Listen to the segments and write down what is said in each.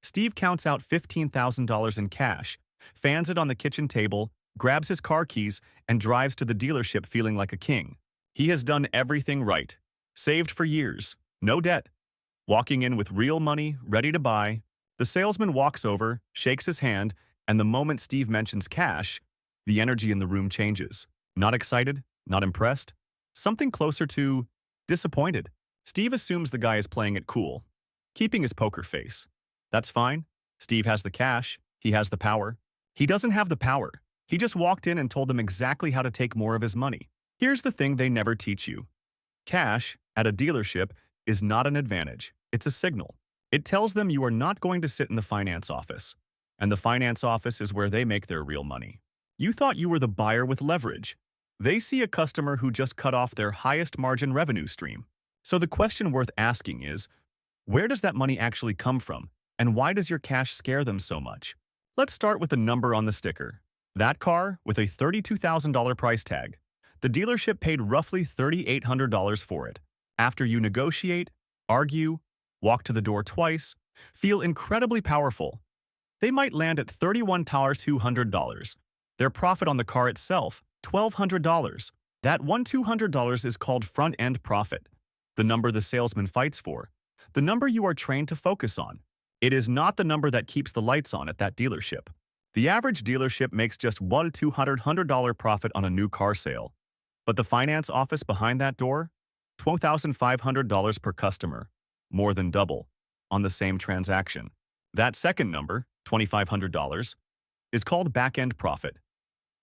Steve counts out $15,000 in cash, fans it on the kitchen table, grabs his car keys, and drives to the dealership feeling like a king. He has done everything right. Saved for years. No debt. Walking in with real money, ready to buy. The salesman walks over, shakes his hand, and the moment Steve mentions cash, the energy in the room changes. Not excited, not impressed, something closer to disappointed. Steve assumes the guy is playing it cool, keeping his poker face. That's fine. Steve has the cash. He has the power. He doesn't have the power. He just walked in and told them exactly how to take more of his money. Here's the thing they never teach you. Cash, at a dealership, is not an advantage. It's a signal. It tells them you are not going to sit in the finance office. And the finance office is where they make their real money. You thought you were the buyer with leverage. They see a customer who just cut off their highest margin revenue stream. So the question worth asking is, where does that money actually come from? And why does your cash scare them so much? Let's start with the number on the sticker. That car, with a $32,000 price tag. The dealership paid roughly $3,800 for it. After you negotiate, argue, walk to the door twice, feel incredibly powerful, they might land at $31,200. Their profit on the car itself, $1,200. That $1,200 is called front-end profit, the number the salesman fights for, the number you are trained to focus on. It is not the number that keeps the lights on at that dealership. The average dealership makes just $1,200 profit on a new car sale. But the finance office behind that door? $12,500 per customer, more than double, on the same transaction. That second number, $2,500, is called back-end profit,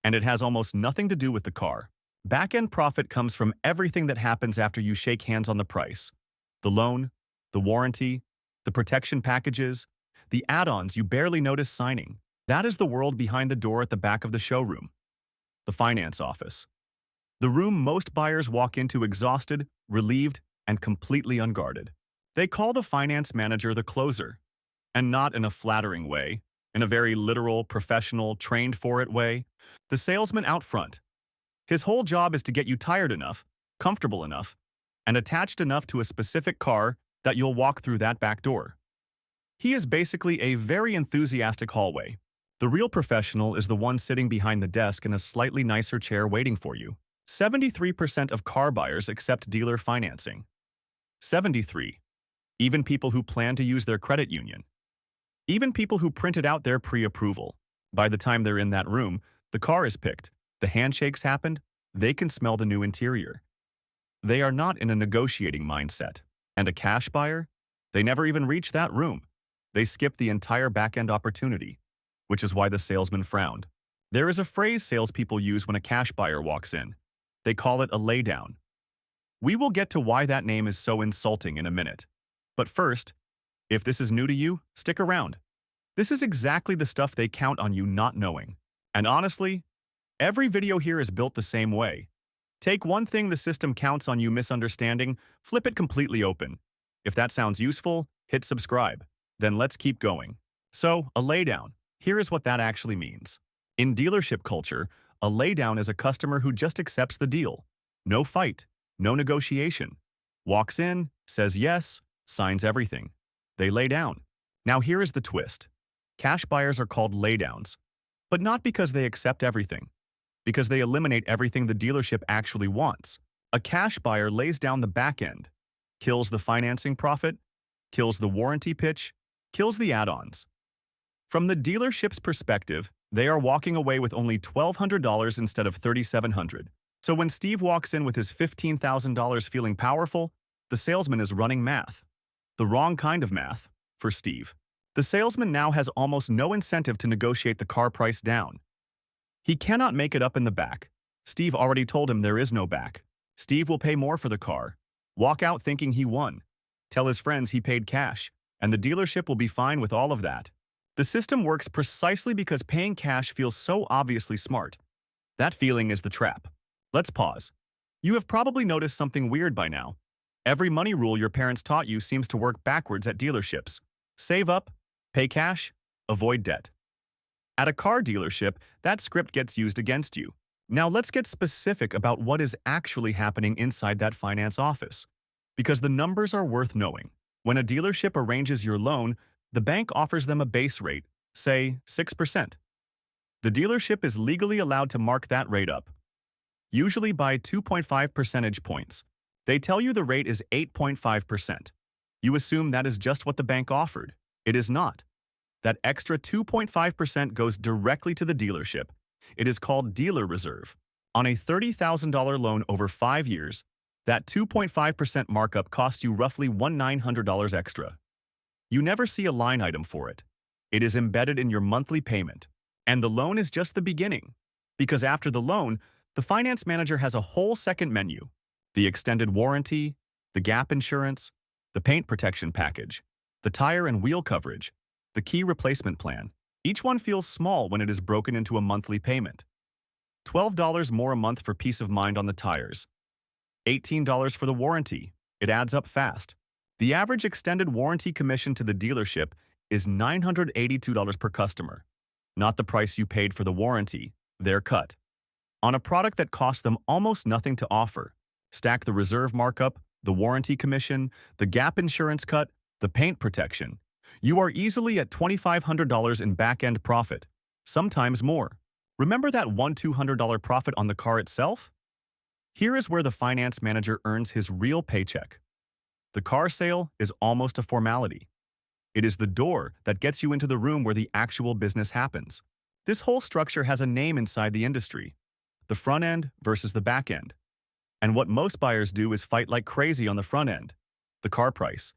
and it has almost nothing to do with the car. Back-end profit comes from everything that happens after you shake hands on the price. The loan, the warranty, the protection packages, the add-ons you barely notice signing. That is the world behind the door at the back of the showroom. The finance office. The room most buyers walk into exhausted, relieved, and completely unguarded. They call the finance manager the closer, and not in a flattering way, in a very literal, professional, trained-for-it way. The salesman out front. His whole job is to get you tired enough, comfortable enough, and attached enough to a specific car that you'll walk through that back door. He is basically a very enthusiastic hallway. The real professional is the one sitting behind the desk in a slightly nicer chair waiting for you. 73% of car buyers accept dealer financing. 73. Even people who plan to use their credit union. Even people who printed out their pre-approval. By the time they're in that room, the car is picked, the handshakes happened, they can smell the new interior. They are not in a negotiating mindset. And a cash buyer? They never even reach that room. They skip the entire back-end opportunity, which is why the salesman frowned. There is a phrase salespeople use when a cash buyer walks in. They call it a laydown. We will get to why that name is so insulting in a minute. But first, if this is new to you, stick around. This is exactly the stuff they count on you not knowing. And honestly, every video here is built the same way. Take one thing the system counts on you misunderstanding, flip it completely open. If that sounds useful, hit subscribe. Then let's keep going. So, a laydown. Here is what that actually means. In dealership culture, a laydown is a customer who just accepts the deal. No fight, no negotiation. Walks in, says yes, signs everything. They lay down. Now here is the twist. Cash buyers are called laydowns, but not because they accept everything. Because they eliminate everything the dealership actually wants. A cash buyer lays down the back end, kills the financing profit, kills the warranty pitch, kills the add-ons. From the dealership's perspective, they are walking away with only $1,200 instead of $3,700. So when Steve walks in with his $15,000 feeling powerful, the salesman is running math. The wrong kind of math, for Steve. The salesman now has almost no incentive to negotiate the car price down. He cannot make it up in the back. Steve already told him there is no back. Steve will pay more for the car. Walk out thinking he won. Tell his friends he paid cash, and the dealership will be fine with all of that. The system works precisely because paying cash feels so obviously smart. That feeling is the trap. Let's pause. You have probably noticed something weird by now. Every money rule your parents taught you seems to work backwards at dealerships. Save up, pay cash, avoid debt. At a car dealership, that script gets used against you. Now let's get specific about what is actually happening inside that finance office. Because the numbers are worth knowing. When a dealership arranges your loan, The bank offers them a base rate, say 6%. The dealership is legally allowed to mark that rate up, usually by 2.5 percentage points. They tell you the rate is 8.5%. You assume that is just what the bank offered. It is not. That extra 2.5% goes directly to the dealership. It is called dealer reserve. On a $30,000 loan over 5 years, that 2.5% markup costs you roughly $1,900 extra. You never see a line item for it. It is embedded in your monthly payment. And the loan is just the beginning. Because after the loan, the finance manager has a whole second menu. The extended warranty, the gap insurance, the paint protection package, the tire and wheel coverage, the key replacement plan. Each one feels small when it is broken into a monthly payment. $12 more a month for peace of mind on the tires. $18 for the warranty. It adds up fast. The average extended warranty commission to the dealership is $982 per customer. Not the price you paid for the warranty, their cut. On a product that costs them almost nothing to offer. Stack the reserve markup, the warranty commission, the gap insurance cut, the paint protection. You are easily at $2,500 in back-end profit, sometimes more. Remember that $1,200 profit on the car itself? Here is where the finance manager earns his real paycheck. The car sale is almost a formality. It is the door that gets you into the room where the actual business happens. This whole structure has a name inside the industry: the front end versus the back end. And what most buyers do is fight like crazy on the front end, the car price,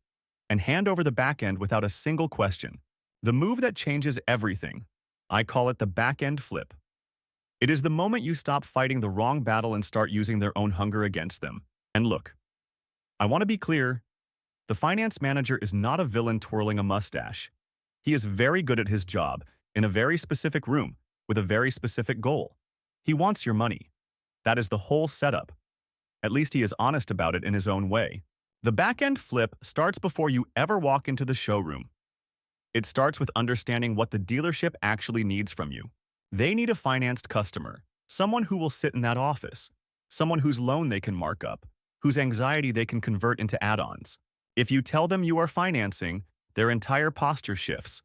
and hand over the back end without a single question. The move that changes everything. I call it the back end flip. It is the moment you stop fighting the wrong battle and start using their own hunger against them. And look, I want to be clear, the finance manager is not a villain twirling a mustache. He is very good at his job, in a very specific room, with a very specific goal. He wants your money. That is the whole setup. At least he is honest about it in his own way. The back-end flip starts before you ever walk into the showroom. It starts with understanding what the dealership actually needs from you. They need a financed customer, someone who will sit in that office, someone whose loan they can mark up, whose anxiety they can convert into add-ons. If you tell them you are financing, their entire posture shifts.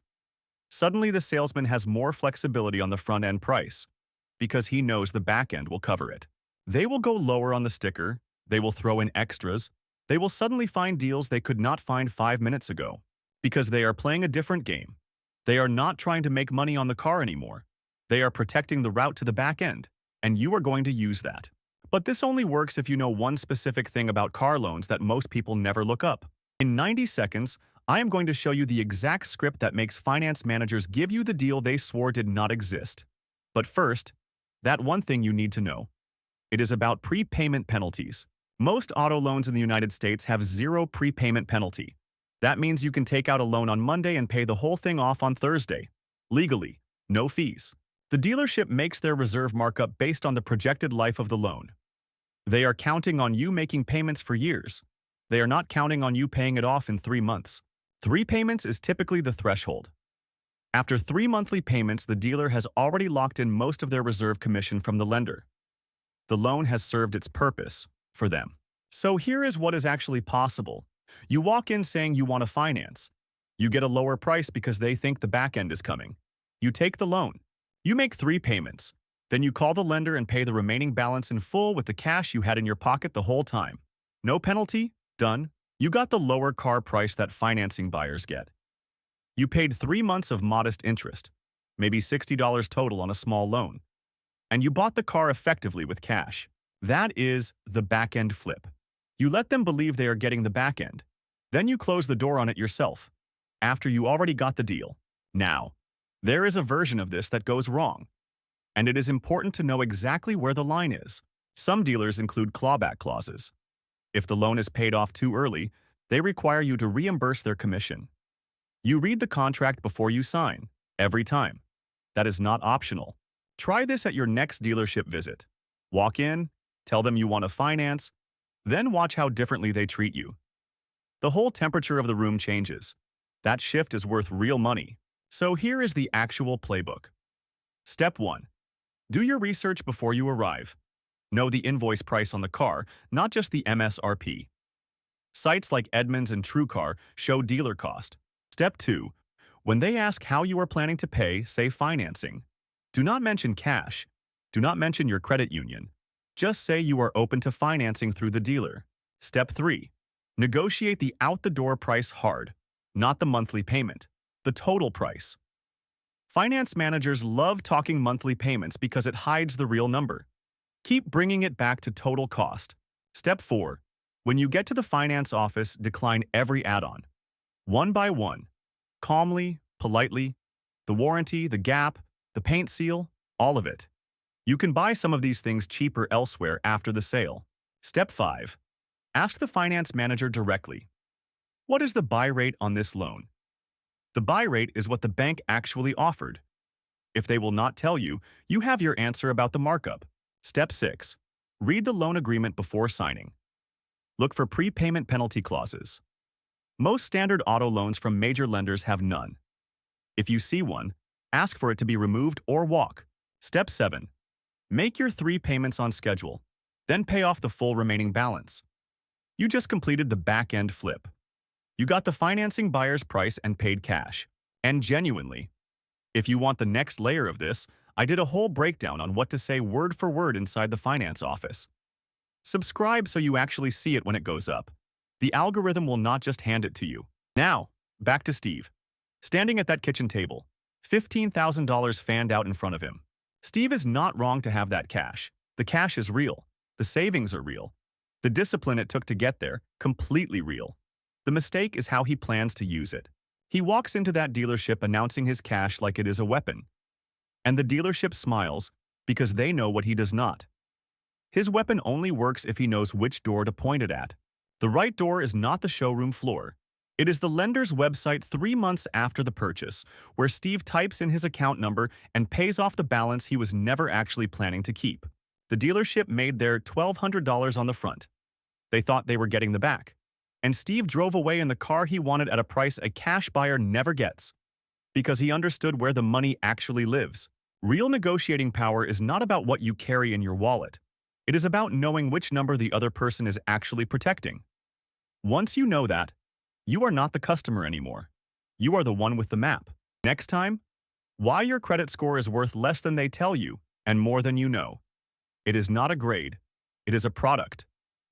Suddenly, the salesman has more flexibility on the front-end price, because he knows the back-end will cover it. They will go lower on the sticker, they will throw in extras, they will suddenly find deals they could not find 5 minutes ago, because they are playing a different game. They are not trying to make money on the car anymore. They are protecting the route to the back end, and you are going to use that. But this only works if you know one specific thing about car loans that most people never look up. In 90 seconds, I am going to show you the exact script that makes finance managers give you the deal they swore did not exist. But first, that one thing you need to know. It is about prepayment penalties. Most auto loans in the United States have 0 prepayment penalty. That means you can take out a loan on Monday and pay the whole thing off on Thursday. Legally, no fees. The dealership makes their reserve markup based on the projected life of the loan. They are counting on you making payments for years. They are not counting on you paying it off in 3 months. 3 payments is typically the threshold. After 3 monthly payments, the dealer has already locked in most of their reserve commission from the lender. The loan has served its purpose for them. So here is what is actually possible. You walk in saying you want to finance. You get a lower price because they think the back end is coming. You take the loan. You make 3 payments. Then you call the lender and pay the remaining balance in full with the cash you had in your pocket the whole time. No penalty, done. You got the lower car price that financing buyers get. You paid 3 months of modest interest, maybe $60 total on a small loan. And you bought the car effectively with cash. That is the back-end flip. You let them believe they are getting the back end. Then you close the door on it yourself, after you already got the deal. Now, there is a version of this that goes wrong. And it is important to know exactly where the line is. Some dealers include clawback clauses. If the loan is paid off too early, they require you to reimburse their commission. You read the contract before you sign, every time. That is not optional. Try this at your next dealership visit. Walk in, tell them you want to finance, then watch how differently they treat you. The whole temperature of the room changes. That shift is worth real money. So here is the actual playbook. Step 1. Do your research before you arrive. Know the invoice price on the car, not just the MSRP. Sites like Edmunds and TrueCar show dealer cost. Step 2. When they ask how you are planning to pay, say financing. Do not mention cash. Do not mention your credit union. Just say you are open to financing through the dealer. Step 3. Negotiate the out-the-door price hard, not the monthly payment, the total price. Finance managers love talking monthly payments because it hides the real number. Keep bringing it back to total cost. Step 4. When you get to the finance office, decline every add-on. One by one. Calmly, politely. The warranty, the gap, the paint seal, all of it. You can buy some of these things cheaper elsewhere after the sale. Step 5. Ask the finance manager directly. What is the buy rate on this loan? The buy rate is what the bank actually offered. If they will not tell you, you have your answer about the markup. Step 6. Read the loan agreement before signing. Look for prepayment penalty clauses. Most standard auto loans from major lenders have none. If you see one, ask for it to be removed or walk. Step 7. Make your 3 payments on schedule, then pay off the full remaining balance. You just completed the back-end flip. You got the financing buyer's price and paid cash. And genuinely. If you want the next layer of this, I did a whole breakdown on what to say word for word inside the finance office. Subscribe so you actually see it when it goes up. The algorithm will not just hand it to you. Now, back to Steve. Standing at that kitchen table, $15,000 fanned out in front of him. Steve is not wrong to have that cash. The cash is real. The savings are real. The discipline it took to get there, completely real. The mistake is how he plans to use it. He walks into that dealership announcing his cash like it is a weapon. And the dealership smiles because they know what he does not. His weapon only works if he knows which door to point it at. The right door is not the showroom floor. It is the lender's website 3 months after the purchase, where Steve types in his account number and pays off the balance he was never actually planning to keep. The dealership made their $1,200 on the front. They thought they were getting the back. And Steve drove away in the car he wanted at a price a cash buyer never gets, because he understood where the money actually lives. Real negotiating power is not about what you carry in your wallet. It is about knowing which number the other person is actually protecting. Once you know that, you are not the customer anymore. You are the one with the map. Next time, why your credit score is worth less than they tell you and more than you know. It is not a grade. It is a product,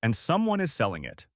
and someone is selling it.